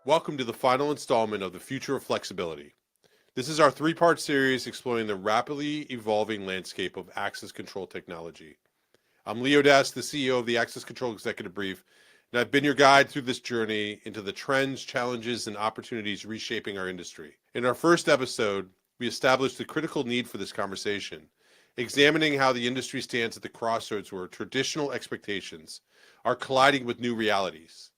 Welcome to the final installment of the Future of Flexibility. This is our three-part series exploring the rapidly evolving landscape of access control technology. I'm Leo Das, the CEO of the Access Control Executive Brief, and I've been your guide through this journey into the trends, challenges, and opportunities reshaping our industry. In our first episode, we established the critical need for this conversation, examining how the industry stands at the crossroads where traditional expectations are colliding with new realities.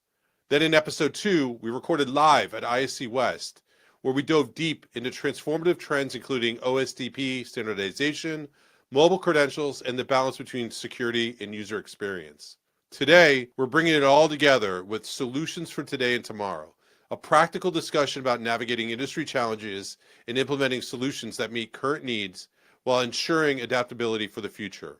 Then in episode 2, we recorded live at ISC West, where we dove deep into transformative trends including OSDP standardization, mobile credentials, and the balance between security and user experience. Today, we're bringing it all together with solutions for today and tomorrow, a practical discussion about navigating industry challenges and implementing solutions that meet current needs while ensuring adaptability for the future.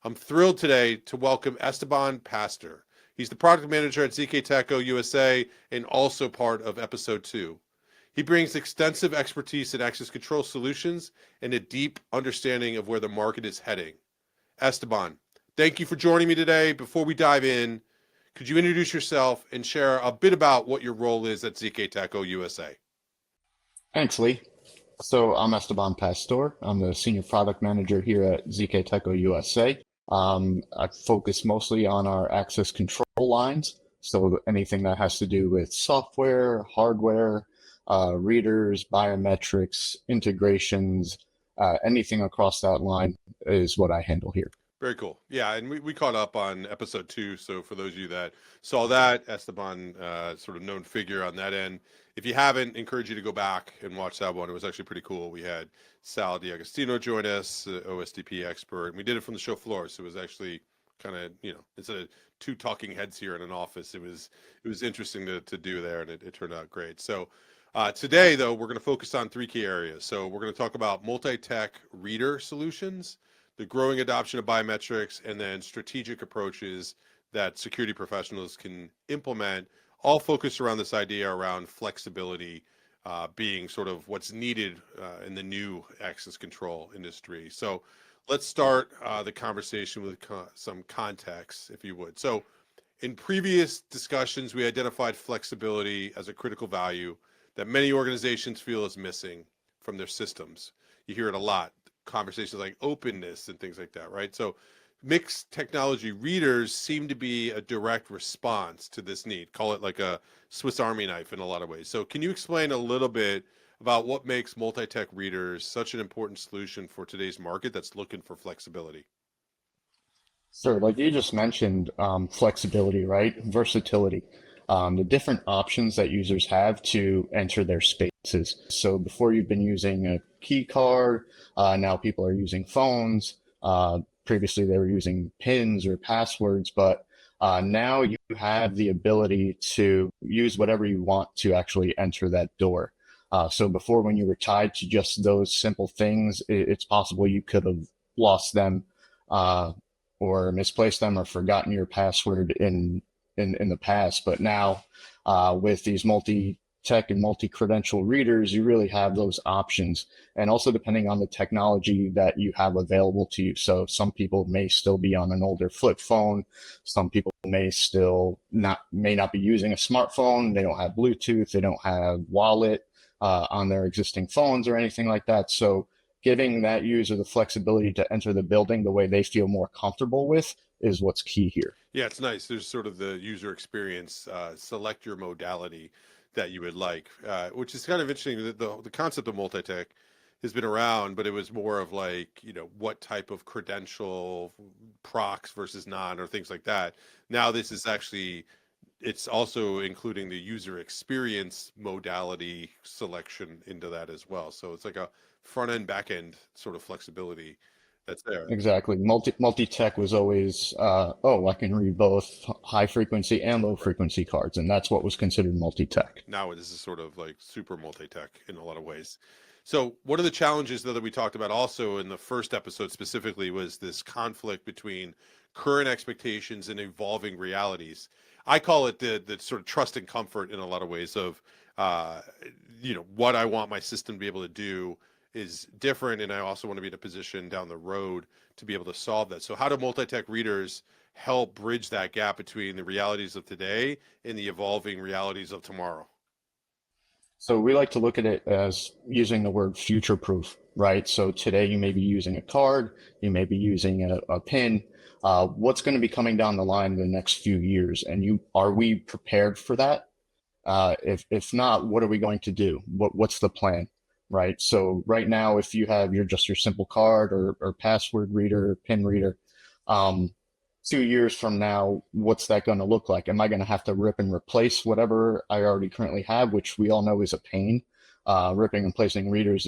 I'm thrilled today to welcome Esteban Pastor. He's the product manager at ZK Teco USA and also part of episode 2. He brings extensive expertise in access control solutions and a deep understanding of where the market is heading. Esteban, thank you for joining me today. Before we dive in, could you introduce yourself and share a bit about what your role is at ZK Teco USA? Thanks, Lee. So I'm Esteban Pastor. I'm the senior product manager here at ZK Teco USA. I focus mostly on our access control lines. So anything that has to do with software, hardware, readers, biometrics, integrations, anything across that line is what I handle here. Very cool. Yeah, and we caught up on episode 2. So for those of you that saw that, Esteban, sort of known figure on that end. If you haven't, encourage you to go back and watch that one. It was actually pretty cool. We had Sal D'Agostino join us, OSDP expert, and we did it from the show floor. So it was actually kind of, instead of two talking heads here in an office, it was interesting to do there, and it turned out great. So today, though, we're going to focus on 3 key areas. So we're going to talk about multi-tech reader solutions, the growing adoption of biometrics, and then strategic approaches that security professionals can implement, all focused around this idea around flexibility being sort of what's needed in the new access control industry. So let's start the conversation with some context, if you would. So in previous discussions, we identified flexibility as a critical value that many organizations feel is missing from their systems. You hear it a lot. Conversations like openness and things like that, right? So mixed technology readers seem to be a direct response to this need. Call it like a Swiss Army knife in a lot of ways. So can you explain a little bit about what makes multi-tech readers such an important solution for today's market that's looking for flexibility? Sure, like you just mentioned, flexibility, right? Versatility. The different options that users have to enter their spaces. So before you've been using a key card, now people are using phones. Previously they were using pins or passwords, but now you have the ability to use whatever you want to actually enter that door. So before, when you were tied to just those simple things, it's possible you could have lost them, or misplaced them, or forgotten your password in the past. But now, with these multi-tech and multi-credential readers, you really have those options. And also depending on the technology that you have available to you. So some people may still be on an older flip phone. Some people may not be using a smartphone. They don't have Bluetooth. They don't have wallet on their existing phones or anything like that. So giving that user the flexibility to enter the building the way they feel more comfortable with is what's key here. Yeah, it's nice. There's sort of the user experience, select your modality that you would like, which is kind of interesting. The concept of multi-tech has been around, but it was more of like, what type of credential, procs versus non, or things like that. Now this is actually, it's also including the user experience modality selection into that as well. So it's like a front end, back end sort of flexibility that's there. Exactly. Multi-tech was always, I can read both high frequency and low frequency cards, and that's what was considered multi-tech. Now this is sort of like super multi-tech in a lot of ways. So one of the challenges, though, that we talked about also in the first episode specifically was this conflict between current expectations and evolving realities. I call it the sort of trust and comfort in a lot of ways of, what I want my system to be able to do is different, and I also want to be in a position down the road to be able to solve that. So how do multi-tech readers help bridge that gap between the realities of today and the evolving realities of tomorrow? So we like to look at it as using the word future proof, right? So today you may be using a card, you may be using a pin. What's going to be coming down the line in the next few years? And are we prepared for that? If not, what are we going to do? What's the plan? Right. So right now, if you have your simple card or password reader, pin reader, um, 2 years from now, what's that going to look like? Am I going to have to rip and replace whatever I already currently have, which we all know is a pain? Ripping and placing readers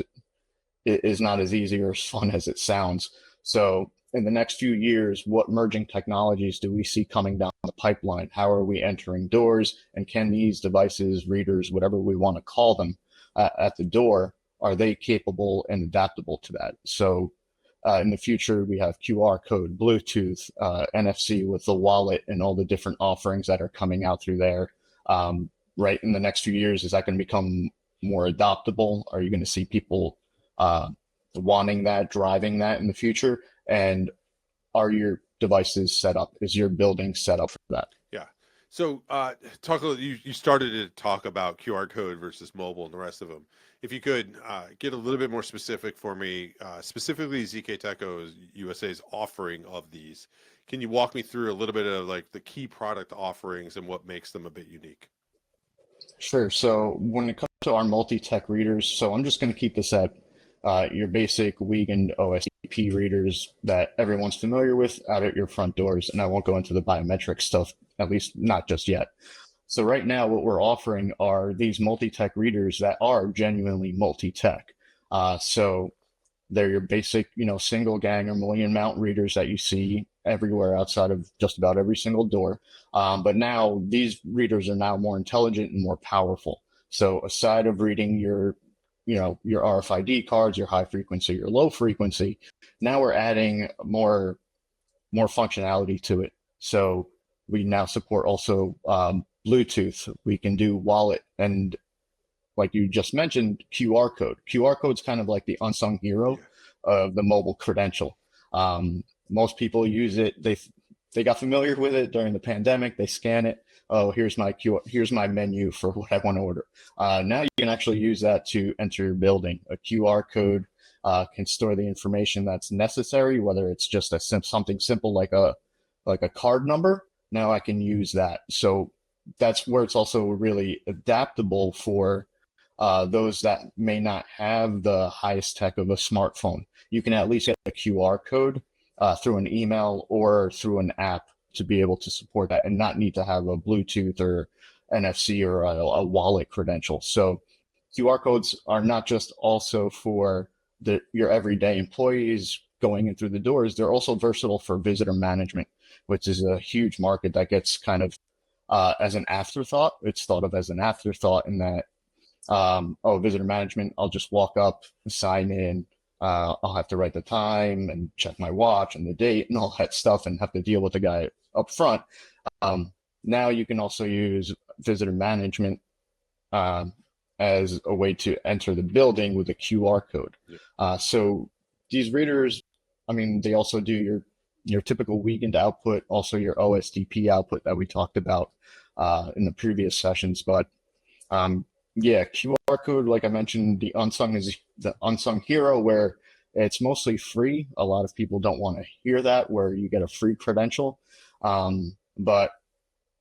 is not as easy or as fun as it sounds. So in the next few years, what emerging technologies do we see coming down the pipeline? How are we entering doors? And can these devices, readers, whatever we want to call them, at the door, are they capable and adaptable to that? So in the future, we have QR code, Bluetooth, NFC with the wallet, and all the different offerings that are coming out through there. Right in the next few years, is that going to become more adoptable? Are you going to see people uh, wanting that, driving that in the future? And are your devices set up? Is your building set up for that? Yeah. So, talk a little, you started to talk about QR code versus mobile and the rest of them. If you could get a little bit more specific for me, specifically ZK Teco USA's offering of these. Can you walk me through a little bit of like the key product offerings and what makes them a bit unique? Sure. So when it comes to our multi-tech readers, so I'm just going to keep this at your basic Wiegand OSDP readers that everyone's familiar with out at your front doors, and I won't go into the biometric stuff, at least not just yet. So right now, what we're offering are these multi-tech readers that are genuinely multi-tech. So they're your basic, single gang or mullion mount readers that you see everywhere outside of just about every single door. But now these readers are now more intelligent and more powerful. So aside of reading your RFID cards, your high frequency, your low frequency, now we're adding more functionality to it. So we now support also Bluetooth. We can do wallet and like you just mentioned, QR code. QR code's kind of like the unsung hero of the mobile credential. Most people use it. They got familiar with it during the pandemic. They scan it. Oh, here's my menu for what I want to order. Now you can actually use that to enter your building. A QR code can store the information that's necessary, whether it's just something simple like a card number. Now I can use that. So that's where it's also really adaptable for those that may not have the highest tech of a smartphone. You can at least get a QR code through an email or through an app to be able to support that and not need to have a Bluetooth or NFC or a wallet credential. So QR codes are not just also for your everyday employees going in through the doors, they're also versatile for visitor management, which is a huge market that gets kind of as an afterthought. It's thought of as an afterthought in that visitor management, I'll just walk up, sign in. I'll have to write the time and check my watch and the date and all that stuff and have to deal with the guy up front. Now you can also use visitor management as a way to enter the building with a QR code. Yeah. So these readers, I mean, they also do your typical Wiegand output, also your OSDP output that we talked about in the previous sessions. But yeah, QR code, like I mentioned, the unsung hero, where it's mostly free. A lot of people don't want to hear that, where you get a free credential. But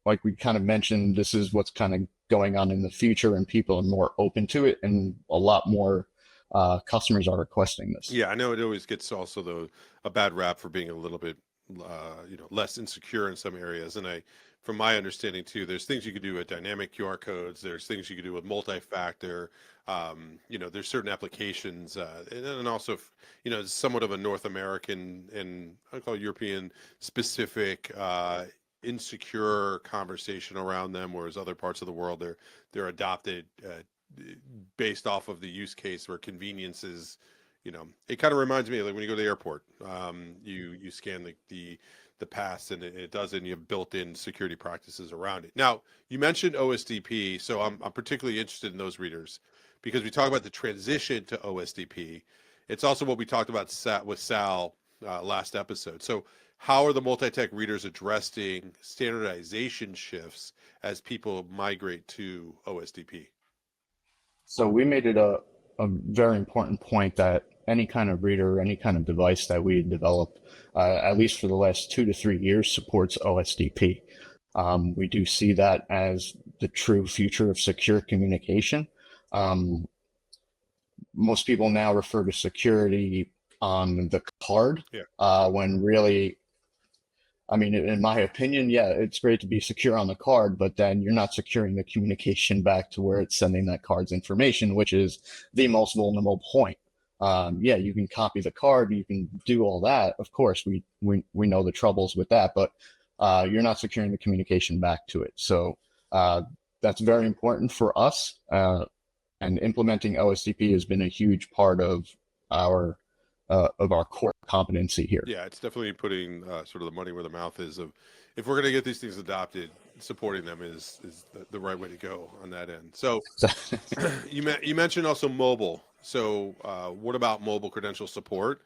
like we kind of mentioned, this is what's kind of going on in the future, and people are more open to it, and a lot more customers are requesting this. Yeah, I know it always gets also a bad rap for being a little bit less insecure in some areas. And from my understanding too, there's things you could do with dynamic QR codes. There's things you could do with multi-factor. There's certain applications, and also, somewhat of a North American and I call it European specific insecure conversation around them, whereas other parts of the world they're adopted based off of the use case where convenience is. It kind of reminds me of like when you go to the airport, you scan the pass and it does it, and you have built-in security practices around it. Now, you mentioned OSDP, so I'm particularly interested in those readers because we talk about the transition to OSDP. It's also what we talked about with Sal last episode. So how are the multi-tech readers addressing standardization shifts as people migrate to OSDP? So we made it a very important point that any kind of reader, any kind of device that we develop, at least for the last 2 to 3 years, supports OSDP. We do see that as the true future of secure communication. Um, Most people now refer to security on the card, Yeah. when really, I mean, in my opinion, yeah, it's great to be secure on the card, but then you're not securing the communication back to where it's sending that card's information, which is the most vulnerable point. Yeah, you can copy the card, you can do all that. Of course, we know the troubles with that, but you're not securing the communication back to it. So that's very important for us. And implementing OSDP has been a huge part our of our core competency here. Yeah, it's definitely putting sort of the money where the mouth is. Of if we're going to get these things adopted, supporting them is the right way to go on that end. So you mentioned also mobile. So what about mobile credential support?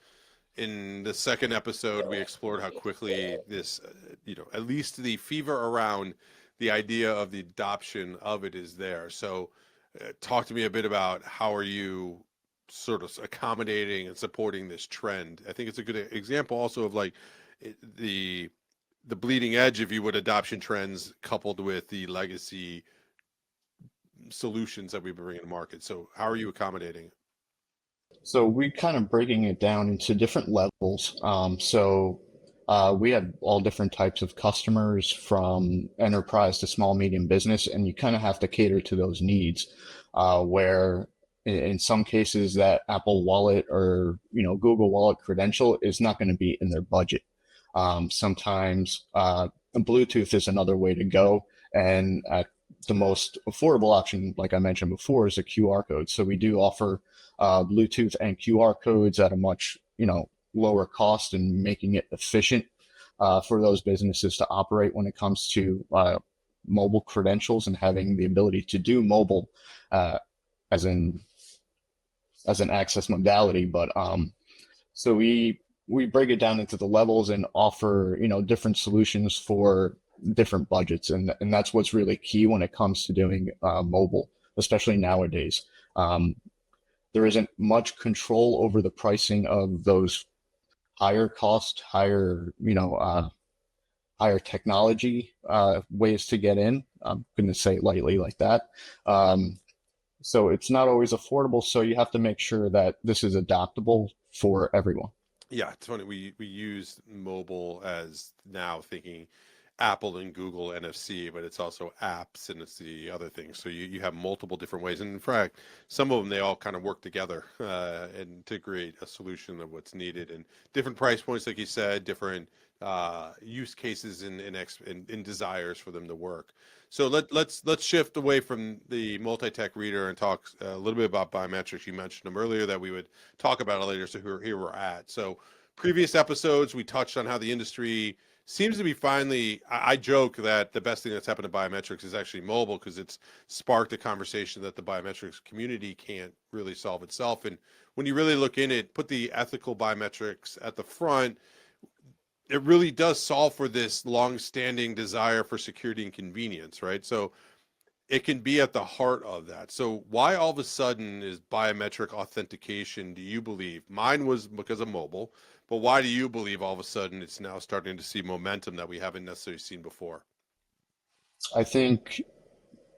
In the second episode, we explored how quickly this, at least the fever around the idea of the adoption of it is there. So talk to me a bit about how are you sort of accommodating and supporting this trend. I think it's a good example also of like the bleeding edge, if you would, adoption trends coupled with the legacy solutions that we've been bringing to market. So how are you accommodating? So we kind of breaking it down into different levels. We have all different types of customers from enterprise to small, medium business, and you kind of have to cater to those needs. Where in some cases that Apple Wallet or Google Wallet credential is not going to be in their budget. Sometimes Bluetooth is another way to go, and the most affordable option, like I mentioned before, is a QR code. So we do offer Bluetooth and QR codes at a much lower cost and making it efficient for those businesses to operate when it comes to mobile credentials and having the ability to do mobile as an access modality. But so we break it down into the levels and offer different solutions for different budgets, and that's what's really key when it comes to doing mobile, especially nowadays. There isn't much control over the pricing of those higher cost, higher technology ways to get in. I'm going to say it lightly like that. So it's not always affordable. So you have to make sure that this is adaptable for everyone. Yeah, it's funny. We use mobile as now thinking Apple and Google NFC, but it's also apps and it's the other things. So you have multiple different ways. And in fact, some of them, they all kind of work together and to create a solution of what's needed, and different price points, like you said, different use cases and desires for them to work. So let's shift away from the multi-tech reader and talk a little bit about biometrics. You mentioned them earlier that we would talk about it later. So here we're at. So previous episodes, we touched on how the industry seems to be finally, I joke that the best thing that's happened to biometrics is actually mobile, because it's sparked a conversation that the biometrics community can't really solve itself. And when you really look in it, put the ethical biometrics at the front, it really does solve for this long-standing desire for security and convenience, right? So it can be at the heart of that. So why all of a sudden is biometric authentication, do you believe? Mine was because of mobile, but why do you believe all of a sudden it's now starting to see momentum that we haven't necessarily seen before? I think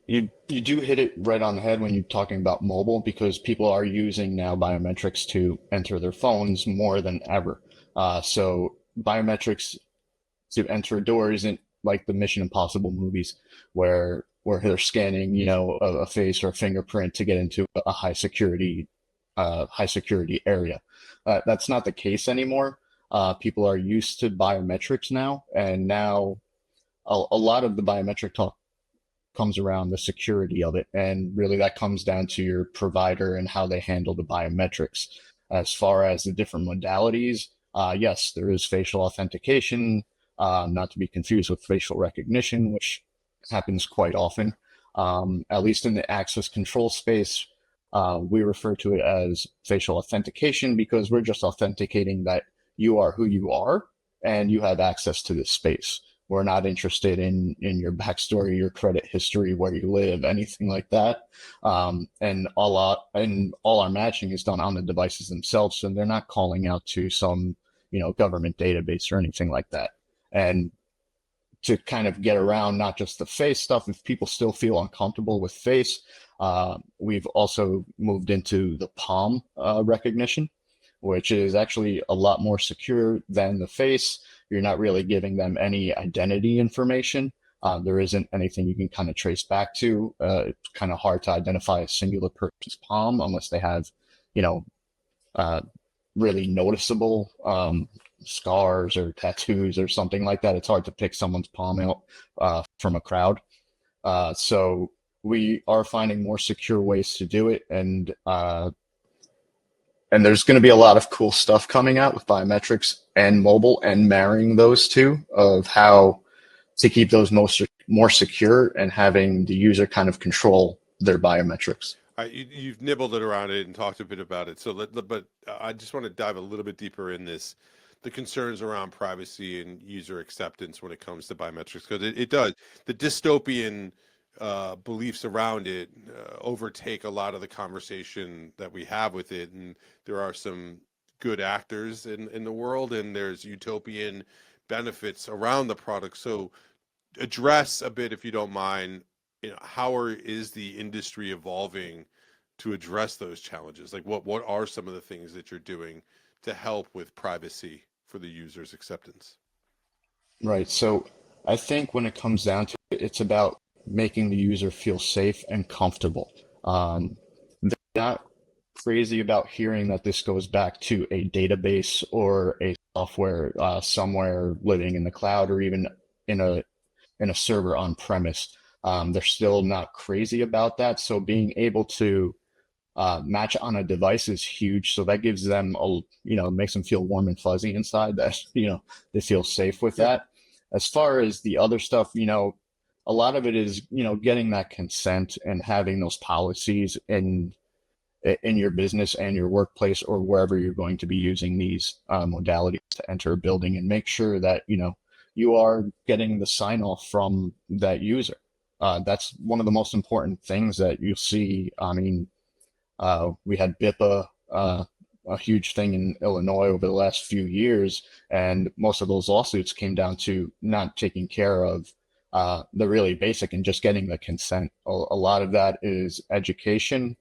you do hit it right on the head when you're talking about mobile, because people are using now biometrics to enter their phones more than ever. So biometrics to enter a door isn't like the Mission Impossible movies where they're scanning, a face or a fingerprint to get into a high security area. That's not the case anymore. People are used to biometrics now, and now a lot of the biometric talk comes around the security of it, and really that comes down to your provider and how they handle the biometrics. As far as the different modalities, yes, there is facial authentication, not to be confused with facial recognition, which happens quite often. At least in the access control space, we refer to it as facial authentication because we're just authenticating that you are who you are and you have access to this space. We're not interested in your backstory, your credit history, where you live, anything like that. And all our matching is done on the devices themselves, so they're not calling out to some, government database or anything like that. And to kind of get around not just the face stuff, if people still feel uncomfortable with face, we've also moved into the palm recognition, which is actually a lot more secure than the face. You're not really giving them any identity information. There isn't anything you can kind of trace back to. It's kind of hard to identify a singular person's palm unless they have, you know, uh, really noticeable scars or tattoos or something like that. It's hard to pick someone's palm out from a crowd. So we are finding more secure ways to do it, and there's going to be a lot of cool stuff coming out with biometrics and mobile, and marrying those two of how to keep those more secure and having the user kind of control their biometrics. You've nibbled it around it and talked a bit about it. But I just want to dive a little bit deeper in this, the concerns around privacy and user acceptance when it comes to biometrics, because it does. The dystopian beliefs around it overtake a lot of the conversation that we have with it, and there are some good actors in the world, and there's utopian benefits around the product. So address a bit, if you don't mind, is the industry evolving to address those challenges? Like what are some of the things that you're doing to help with privacy for the user's acceptance? Right. So I think when it comes down to it, it's about making the user feel safe and comfortable. They're not crazy about hearing that this goes back to a database or a software somewhere living in the cloud, or even in a server on premise. They're still not crazy about that. So being able to match on a device is huge. So that gives them makes them feel warm and fuzzy inside, that, they feel safe with that. As far as the other stuff, a lot of it is, getting that consent and having those policies in your business and your workplace or wherever you're going to be using these modalities to enter a building, and make sure that, you are getting the sign off from that user. That's one of the most important things that you see. I mean, we had BIPA, a huge thing in Illinois over the last few years, and most of those lawsuits came down to not taking care of the really basic and just getting the consent. A lot of that is education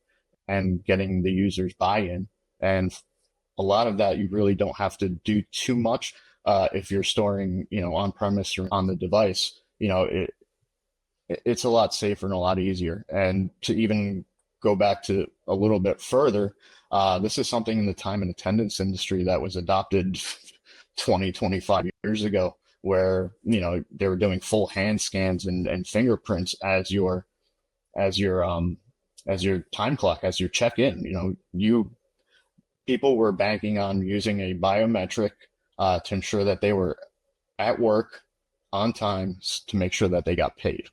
and getting the user's buy-in, and a lot of that you really don't have to do too much if you're storing, on premise or on the device. It's a lot safer and a lot easier. And to even go back to a little bit further, this is something in the time and attendance industry that was adopted 20, 25 years ago, where, they were doing full hand scans and fingerprints as your time clock, as your check-in. People were banking on using a biometric to ensure that they were at work on time to make sure that they got paid.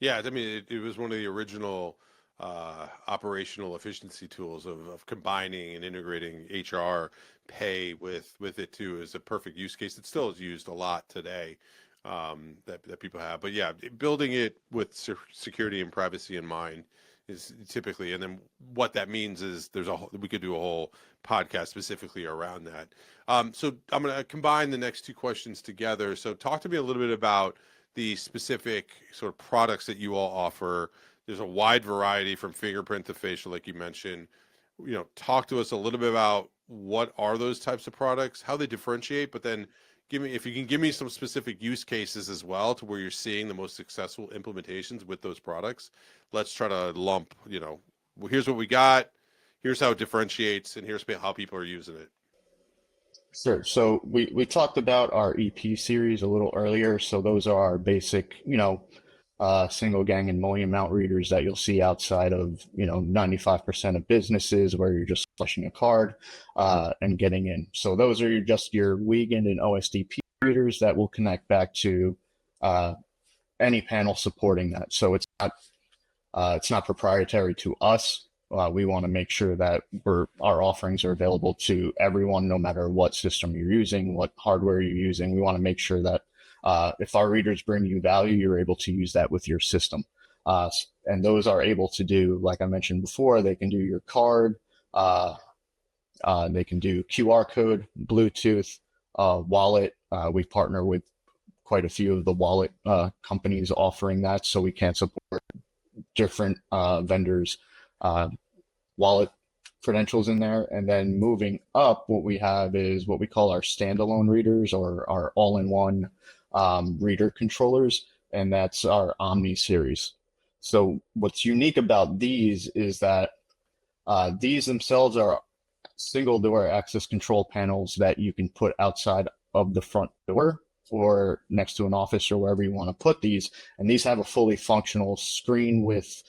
Yeah. I mean, it was one of the original operational efficiency tools of combining and integrating HR pay with it too, is a perfect use case. It still is used a lot today, that people have. But yeah, building it with security and privacy in mind is typically, and then what that means is we could do a whole podcast specifically around that. So I'm going to combine the next two questions together. So talk to me a little bit about the specific sort of products that you all offer. There's a wide variety from fingerprint to facial, like you mentioned. Talk to us a little bit about what are those types of products, how they differentiate, but then if you can give me some specific use cases as well to where you're seeing the most successful implementations with those products. Let's try to lump, here's what we got, here's how it differentiates, and here's how people are using it. Sure. So we talked about our EP series a little earlier. So those are our basic, single gang and multi-mount readers that you'll see outside of, 95% of businesses, where you're just flushing a card and getting in. So those are just your Wiegand and OSDP readers that will connect back to any panel supporting that. So it's not proprietary to us. We want to make sure that our offerings are available to everyone, no matter what system you're using, what hardware you're using. We want to make sure that If our readers bring you value, you're able to use that with your system. And those are able to do, like I mentioned before, they can do your card, uh, they can do QR code, Bluetooth, wallet. We partner with quite a few of the wallet companies offering that, so we can support different vendors' uh, wallet credentials in there. And then moving up, what we have is what we call our standalone readers or our all-in-one reader controllers, and that's our Omni series. So what's unique about these is that these themselves are single door access control panels that you can put outside of the front door or next to an office or wherever you want to put these. And these have a fully functional screen with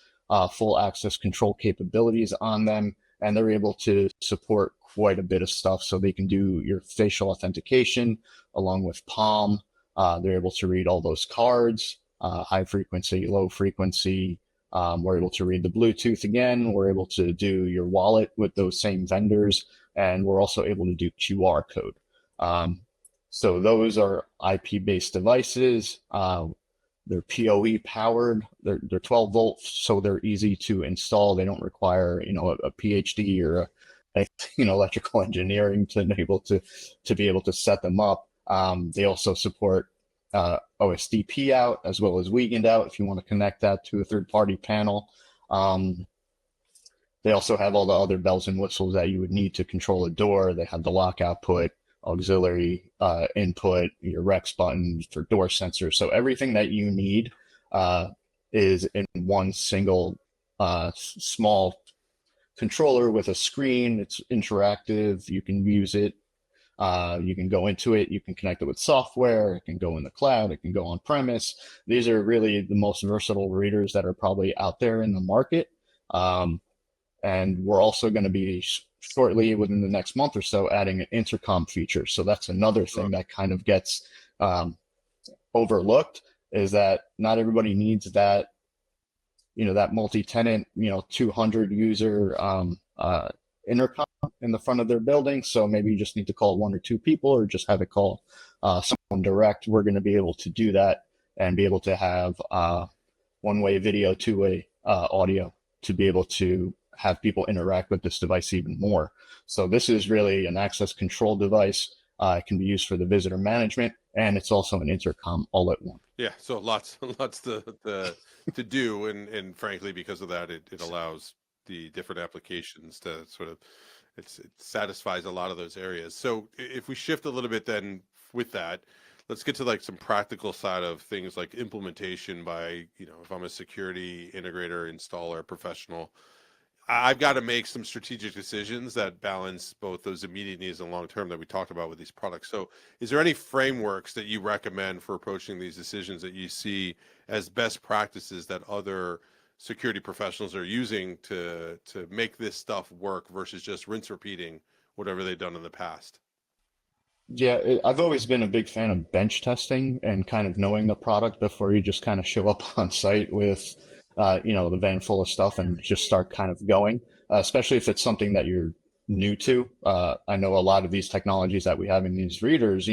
full access control capabilities on them. And they're able to support quite a bit of stuff. So they can do your facial authentication along with Palm. They're able to read all those cards, high frequency, low frequency. We're able to read the Bluetooth again. We're able to do your wallet with those same vendors. And we're also able to do QR code. So those are IP-based devices. They're PoE powered. They're 12 volts, so they're easy to install. They don't require, a PhD or electrical engineering to be able to set them up. They also support OSDP out as well as Wiegand out if you want to connect that to a third-party panel. They also have all the other bells and whistles that you would need to control a door. They have the lock output, auxiliary input, your Rex button for door sensors. So everything that you need is in one single small controller with a screen. It's interactive. You can use it. You can go into it. You can connect it with software. It can go in the cloud. It can go on premise. These are really the most versatile readers that are probably out there in the market. And we're also going to be shortly, within the next month or so, adding an intercom feature. So that's another thing that kind of gets overlooked, is that not everybody needs that, that multi-tenant, 200 user intercom in the front of their building. So maybe you just need to call one or two people, or just have it call someone direct. We're going to be able to do that and be able to have one-way video, two-way audio to be able to have people interact with this device even more. So this is really an access control device. It can be used for the visitor management, and it's also an intercom all at once. Yeah, so lots to do, and frankly, because of that, it allows the different applications to sort of it satisfies a lot of those areas. So if we shift a little bit then with that, let's get to like some practical side of things like implementation by, if I'm a security integrator, installer, professional, I've got to make some strategic decisions that balance both those immediate needs and long term that we talked about with these products. So, is there any frameworks that you recommend for approaching these decisions that you see as best practices that other security professionals are using to make this stuff work versus just rinse repeating whatever they've done in the past? Yeah, I've always been a big fan of bench testing and kind of knowing the product before you just kind of show up on site with, the van full of stuff and just start kind of going, especially if it's something that you're new to. I know a lot of these technologies that we have in these readers,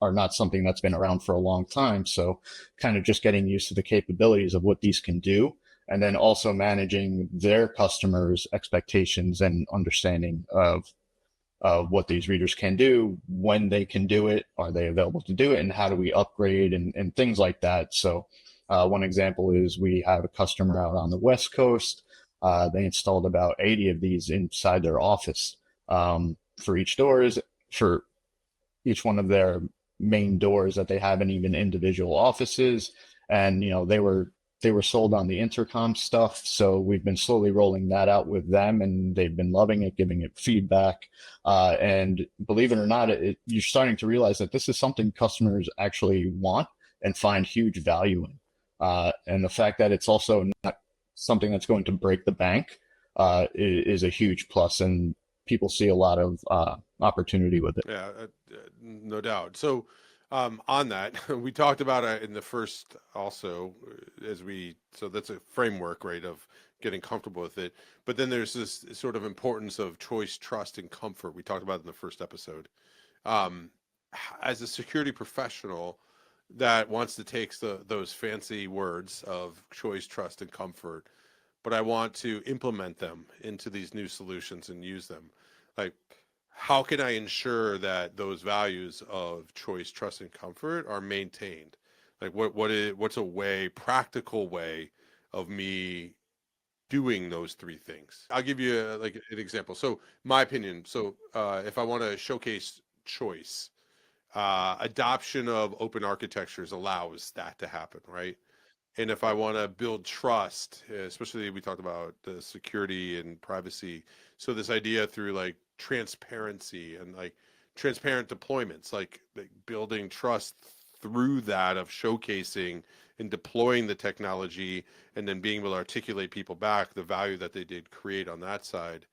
are not something that's been around for a long time. So kind of just getting used to the capabilities of what these can do, and then also managing their customers' expectations and understanding of what these readers can do, when they can do it, are they available to do it, and how do we upgrade and things like that. So one example is we have a customer out on the West Coast. They installed about 80 of these inside their office for for each one of their main doors that they have in even individual offices. And, they were sold on the intercom stuff. So we've been slowly rolling that out with them, and they've been loving it, giving it feedback. And believe it or not, you're starting to realize that this is something customers actually want and find huge value in. And the fact that it's also not something that's going to break the bank is a huge plus, and people see a lot of opportunity with it. Yeah, no doubt. So, on that, we talked about in the first also so that's a framework, right, of getting comfortable with it. But then there's this sort of importance of choice, trust, and comfort. We talked about in the first episode. As a security professional, that wants to take those fancy words of choice, trust, and comfort, but I want to implement them into these new solutions and use them. Like, how can I ensure that those values of choice, trust, and comfort are maintained? Like, what's a practical way of me doing those three things? I'll give you like an example. So, my opinion. So, if I want to showcase choice, adoption of open architectures allows that to happen, right? And if I want to build trust, especially we talked about the security and privacy, so this idea through like transparency and like transparent deployments, like building trust through that of showcasing and deploying the technology and then being able to articulate people back the value that they did create on that side.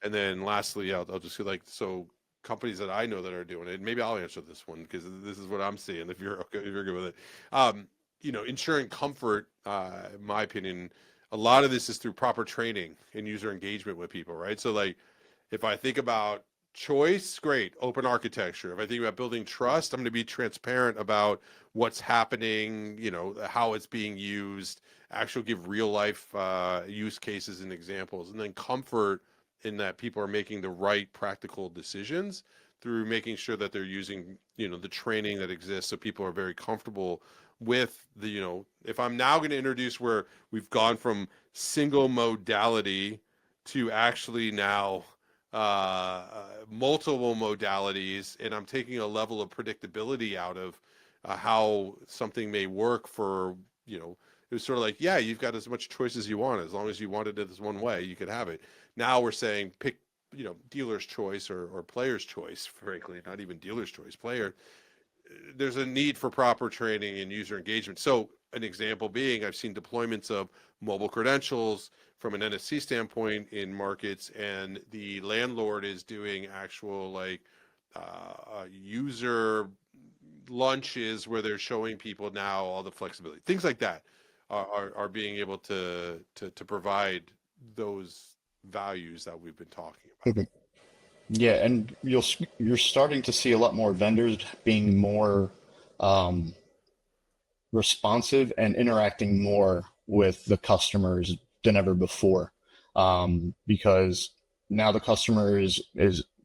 And then lastly, I'll just say like, so companies that I know that are doing it, maybe I'll answer this one because this is what I'm seeing. If you're okay, if you're good with it, ensuring comfort, in my opinion, a lot of this is through proper training and user engagement with people, right? So like, if I think about choice, great, open architecture. If I think about building trust, I'm going to be transparent about what's happening, how it's being used, actually give real life use cases and examples, and then comfort in that people are making the right practical decisions through making sure that they're using, the training that exists so people are very comfortable with if I'm now going to introduce where we've gone from single modality to actually now multiple modalities, and I'm taking a level of predictability out of how something may work for, it was sort of like, yeah, you've got as much choice as you want. As long as you wanted it this one way, you could have it. Now we're saying pick, dealer's choice or player's choice, frankly, not even dealer's choice, player. There's a need for proper training and user engagement. So an example being, I've seen deployments of mobile credentials from an NFC standpoint in markets, and the landlord is doing actual like user lunches where they're showing people now all the flexibility. Things like that are being able to provide those values that we've been talking about. Mhm. Yeah, and you're starting to see a lot more vendors being more um, responsive and interacting more with the customers than ever before. Because now the customer is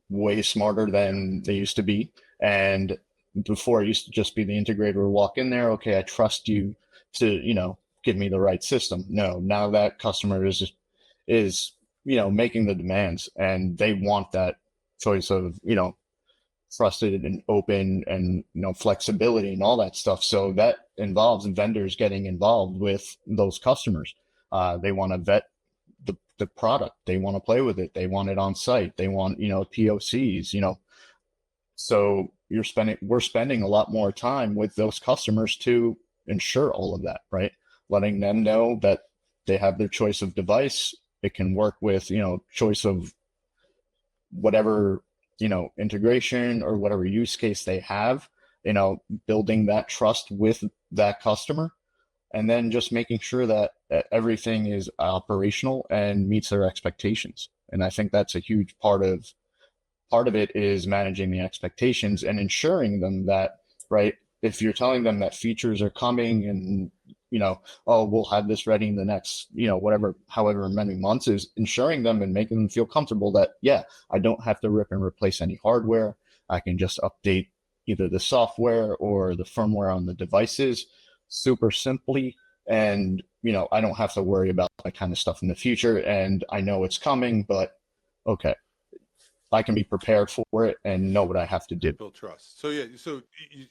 way smarter than they used to be. And before it used to just be the integrator would walk in there, okay, I trust you to, give me the right system. No, now that customer is, making the demands and they want that choice of, trusted and open and flexibility and all that stuff. So that involves vendors getting involved with those customers. They want to vet the product. They want to play with it. They want it on site. They want POCs. So we're spending a lot more time with those customers to ensure all of that, right? Letting them know that they have their choice of device. It can work with choice of whatever integration or whatever use case they have, building that trust with that customer, and then just making sure that everything is operational and meets their expectations. And I think that's a huge part of it is managing the expectations and ensuring them that, right, if you're telling them that features are coming and oh, we'll have this ready in the next, however many months, is ensuring them and making them feel comfortable that, yeah, I don't have to rip and replace any hardware. I can just update either the software or the firmware on the devices super simply. And, I don't have to worry about that kind of stuff in the future. And I know it's coming, but okay, I can be prepared for it and know what I have to do. Build trust. So yeah, so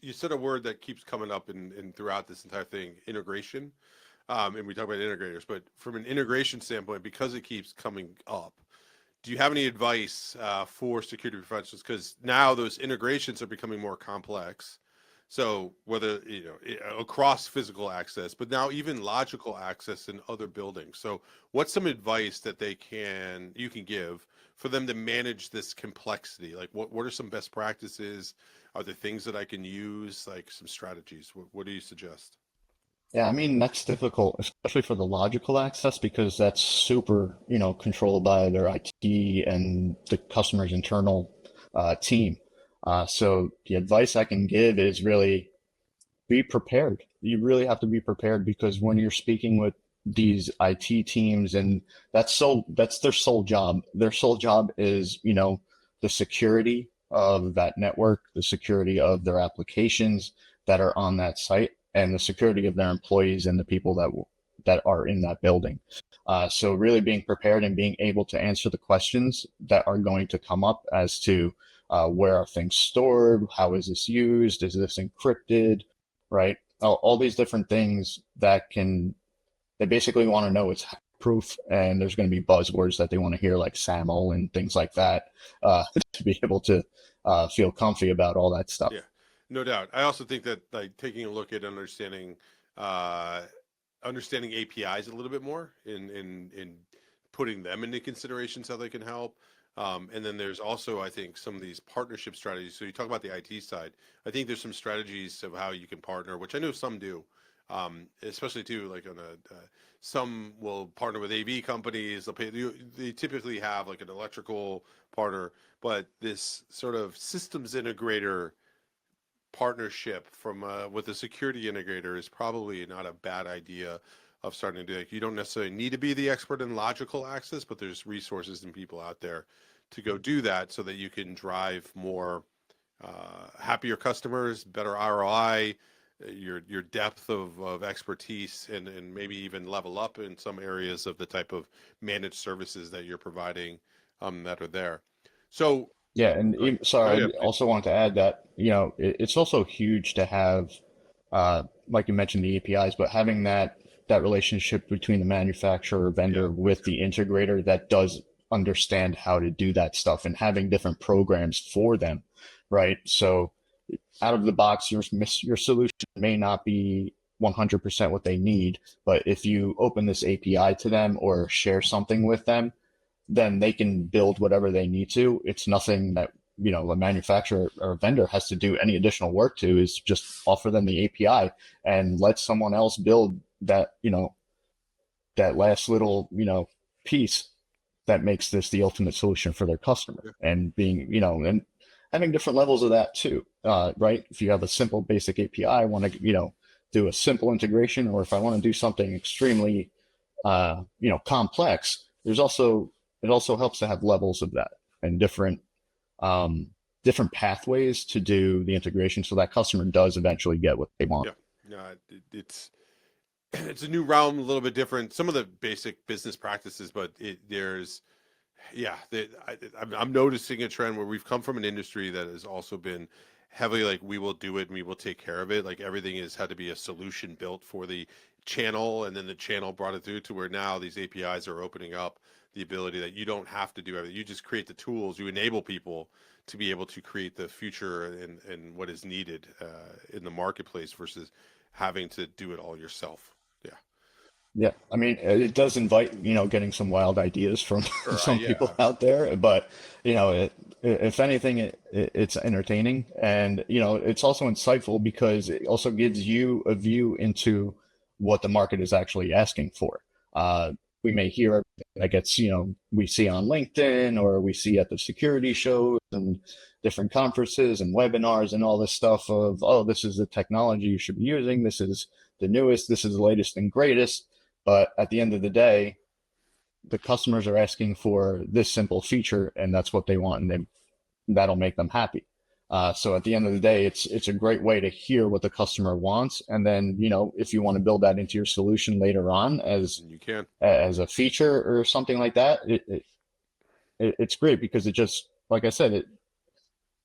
you said a word that keeps coming up in throughout this entire thing, integration. And we talk about integrators, but from an integration standpoint, because it keeps coming up, do you have any advice for security professionals? Because now those integrations are becoming more complex. So whether across physical access, but now even logical access in other buildings. So what's some advice that you can give for them to manage this complexity? Like what are some best practices? Are there things that I can use, like some strategies? What do you suggest? Yeah, I mean, that's difficult, especially for the logical access, because that's super, controlled by their IT and the customer's internal team. So the advice I can give is really be prepared. You really have to be prepared because when you're speaking with these IT teams, and that's their sole job. Their sole job is, the security of that network, the security of their applications that are on that site, and the security of their employees and the people that are in that building. So really being prepared and being able to answer the questions that are going to come up as to where are things stored, how is this used, is this encrypted, right? All these different things they basically want to know it's proof, and there's going to be buzzwords that they want to hear like SAML and things like that to be able to feel comfy about all that stuff. Yeah, no doubt. I also think that like taking a look at uh, understanding APIs a little bit more in putting them into considerations how they can help. And then there's also, I think, some of these partnership strategies. So you talk about the IT side. I think there's some strategies of how you can partner, which I know some do, especially too, like on some will partner with AV companies. They typically have like an electrical partner, but this sort of systems integrator partnership from with a security integrator is probably not a bad idea of starting to do it. You don't necessarily need to be the expert in logical access, but there's resources and people out there to go do that so that you can drive more happier customers, better ROI, your depth of expertise, and maybe even level up in some areas of the type of managed services that you're providing that are there. So, Yeah, and oh sorry, yeah, I also want to add that it's also huge to have, like you mentioned, the APIs, but having that relationship between the manufacturer or yeah, vendor with the integrator that does understand how to do that stuff, and having different programs for them, right? So out of the box, your solution may not be 100% what they need, but if you open this API to them or share something with them, then they can build whatever they need to. It's nothing that a manufacturer or a vendor has to do any additional work to. Is just offer them the API and let someone else build that last little piece that makes this the ultimate solution for their customer. yeah, And being and having different levels of that too, right? If you have a simple basic API, I want to do a simple integration, or if I want to do something extremely complex, it also helps to have levels of that and um, different pathways to do the integration so that customer does eventually get what they want. yeah. No, it's it's a new realm, a little bit different. Some of the basic business practices, but there's, yeah, I'm noticing a trend where we've come from an industry that has also been heavily like we will do it and we will take care of it. Like everything has had to be a solution built for the channel, and then the channel brought it through to where now these APIs are opening up the ability that you don't have to do everything. You just create the tools, you enable people to be able to create the future and what is needed in the marketplace versus having to do it all yourself. Yeah. Yeah, I mean, it does invite, getting some wild ideas from Sure. some people Yeah. out there, but if anything, it's entertaining, and it's also insightful because it also gives you a view into what the market is actually asking for. Uh, we may hear everything that gets, we see on LinkedIn or we see at the security shows and different conferences and webinars and all this stuff of, oh, this is the technology you should be using. This is the newest. This is the latest and greatest, but at the end of the day, the customers are asking for this simple feature, and that's what they want, and that'll make them happy. So at the end of the day, it's a great way to hear what the customer wants, and then if you want to build that into your solution later on And you can. as a feature or something like that, it's great because it just, like I said,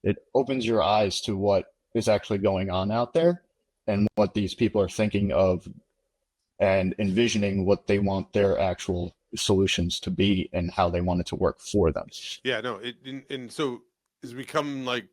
it opens your eyes to what is actually going on out there and what these people are thinking of and envisioning what they want their actual solutions to be and how they want it to work for them. Yeah, no, and so as we come like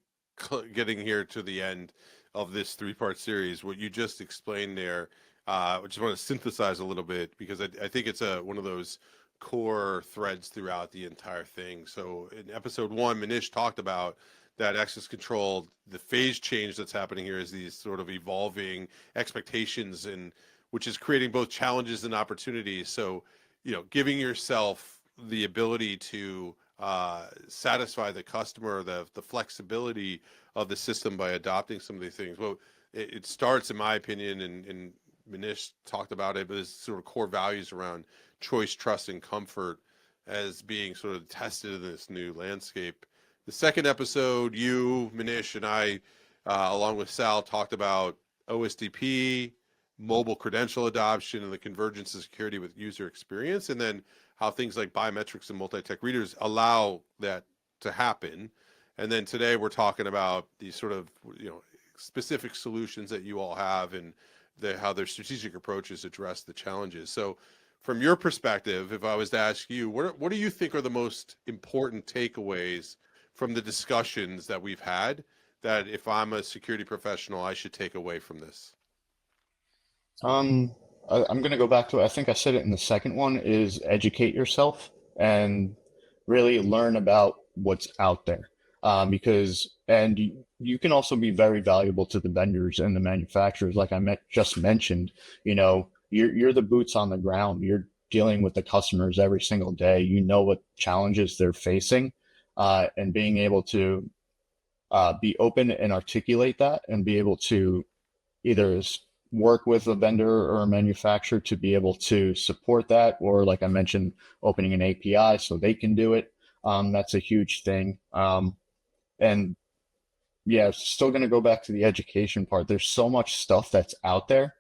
getting here to the end of this three-part series, what you just explained there, I just want to synthesize a little bit because I think it's one of those core threads throughout the entire thing. So in episode one, Manish talked about that access control, the phase change that's happening here is these sort of evolving expectations, and which is creating both challenges and opportunities. So, giving yourself the ability to satisfy the customer, the flexibility of the system by adopting some of these things. Well, it starts, in my opinion, and Manish talked about it, but it's sort of core values around choice, trust, and comfort as being sort of tested in this new landscape. The second episode, you, Manish, and I, along with Sal, talked about OSDP, mobile credential adoption, and the convergence of security with user experience, and then how things like biometrics and multi-tech readers allow that to happen. And then today we're talking about these sort of, specific solutions that you all have and how their strategic approaches address the challenges. So from your perspective, if I was to ask you, what do you think are the most important takeaways from the discussions that we've had that if I'm a security professional, I should take away from this? I'm going to go back to, I think I said it in the second one, is educate yourself and really learn about what's out there. And you can also be very valuable to the vendors and the manufacturers. Like I just mentioned, you're the boots on the ground. You're dealing with the customers every single day. You know what challenges they're facing, and being able to be open and articulate that and be able to either work with a vendor or a manufacturer to be able to support that, or like I mentioned, opening an API so they can do it. That's a huge thing. And yeah, still going to go back to the education part. There's so much stuff that's out there,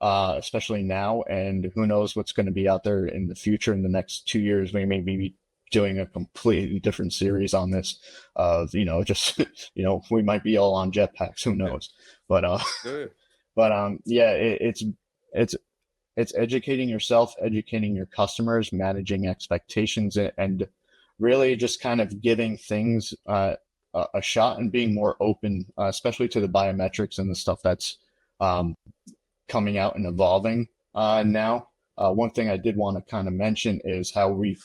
especially now, and who knows what's going to be out there in the future. In the next 2 years, we may be doing a completely different series on this. Just we might be all on jetpacks. Who knows? But yeah, it's educating yourself, educating your customers, managing expectations, and really just kind of giving things a shot and being more open, especially to the biometrics and the stuff that's coming out and evolving now. One thing I did want to kind of mention is how we've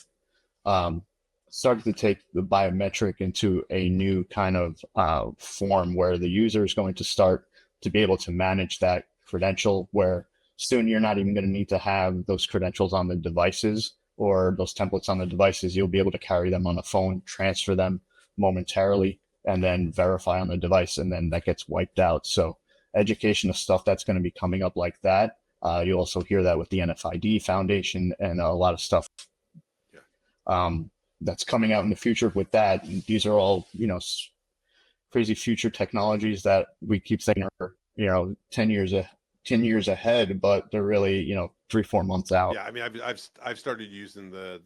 started to take the biometric into a new kind of form where the user is going to start to be able to manage that credential, where soon you're not even going to need to have those credentials on the devices or those templates on the devices. You'll be able to carry them on a phone, transfer them momentarily, and then verify on the device, and then that gets wiped out. So education of stuff that's going to be coming up like that. You also hear that with the NFID Foundation and a lot of stuff that's coming out in the future with that. These are all, crazy future technologies that we keep saying are, 10 years ahead, but they're really, 3-4 months out. Yeah, I mean, I've started using the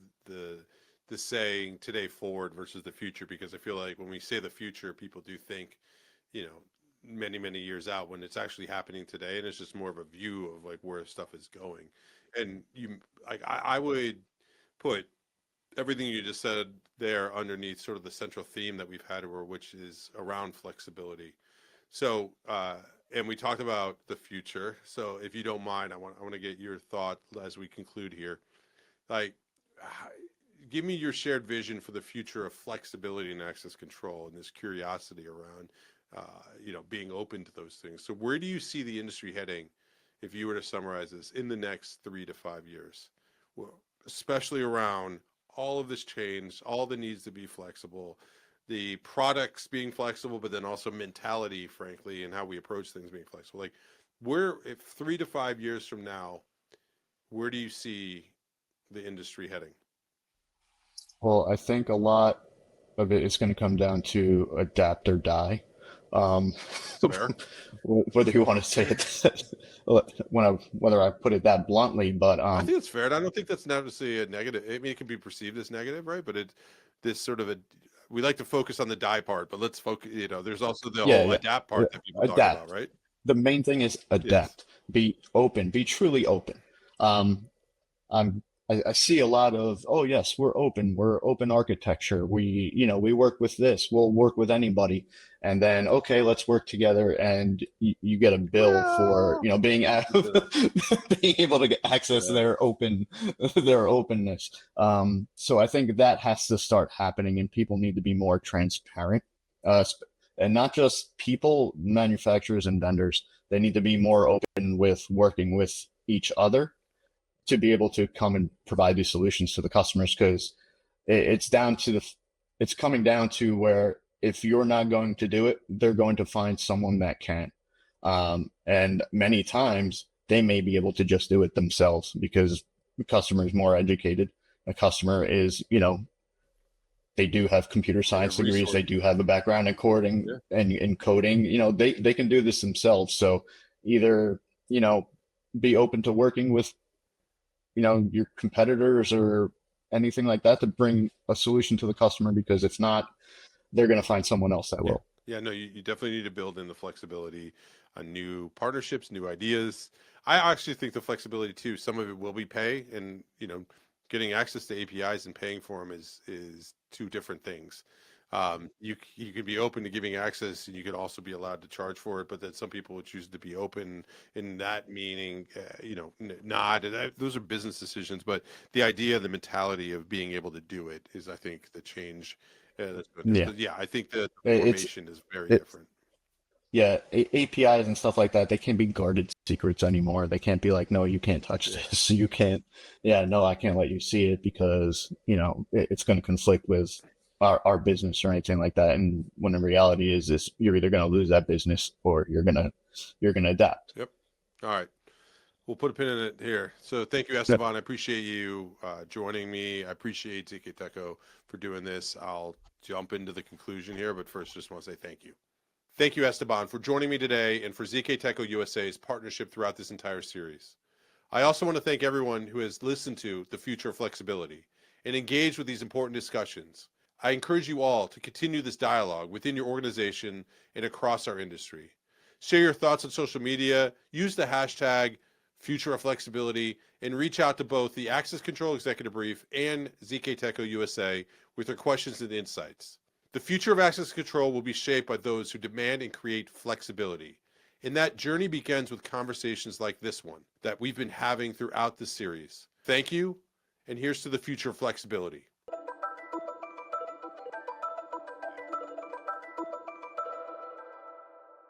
saying today forward versus the future, because I feel like when we say the future, people do think, many years out, when it's actually happening today, and it's just more of a view of like where stuff is going. And I would put everything you just said there underneath sort of the central theme that we've had, which is around flexibility. So, and we talked about the future. So if you don't mind, I want to get your thought as we conclude here. Like, give me your shared vision for the future of flexibility and access control, and this curiosity around, being open to those things. So where do you see the industry heading, if you were to summarize this, in the next 3 to 5 years? Well, especially around all of this change, all the needs to be flexible, the products being flexible, but then also mentality, frankly, and how we approach things being flexible. Like, if 3 to 5 years from now, where do you see the industry heading? Well, I think a lot of it is going to come down to adapt or die. Whether you want to say it, whether I put it that bluntly, but I think it's fair, and I don't think that's necessarily a negative. I mean, it can be perceived as negative, right? But we like to focus on the die part, but let's focus. There's also the whole adapt part that people talk about, right? The main thing is adapt. Yes. Be open. Be truly open. I see a lot of, oh yes, we're open architecture. We work with this, we'll work with anybody. And then, okay, let's work together, and you get a bill for, being able to access their openness. So I think that has to start happening, and people need to be more transparent. And not just people, manufacturers and vendors, they need to be more open with working with each other to be able to come and provide these solutions to the customers, because it's coming down to where if you're not going to do it, they're going to find someone that can. And many times they may be able to just do it themselves because the customer is more educated. A customer is, they do have computer They science have degrees. They resources. do have a background in coding Yeah. and in coding. They can do this themselves. So either, be open to working with, your competitors or anything like that to bring a solution to the customer, because if not, they're going to find someone else that Yeah. will. Yeah, no, you definitely need to build in the flexibility on new partnerships, new ideas. I actually think the flexibility too, some of it will be pay, and getting access to APIs and paying for them is two different things. You could be open to giving access, and you could also be allowed to charge for it, but then some people would choose to be open in that meaning, not. And those are business decisions, but the idea, the mentality of being able to do it is, I think, the change. That's good. Yeah. But yeah, I think that the It's, formation is very it, different. yeah, APIs and stuff like that, they can't be guarded secrets anymore. They can't be like, no, you can't touch Yeah. this. You can't, yeah, no, I can't let you see it because, it's going to conflict with our business or anything like that. And when the reality is this, you're either going to lose that business or you're going to adapt. Yep. All right. We'll put a pin in it here. So thank you, Yep. Esteban. I appreciate you joining me. I appreciate ZK Teco for doing this. I'll jump into the conclusion here, but first, just want to say thank you. Thank you, Esteban, for joining me today and for ZK Teco USA's partnership throughout this entire series. I also want to thank everyone who has listened to The Future of Flexibility and engaged with these important discussions. I encourage you all to continue this dialogue within your organization and across our industry. Share your thoughts on social media, use the hashtag Future of Flexibility, and reach out to both the Access Control Executive Brief and ZK Teco USA with your questions and insights. The future of access control will be shaped by those who demand and create flexibility. And that journey begins with conversations like this one that we've been having throughout this series. Thank you, and here's to the future of flexibility.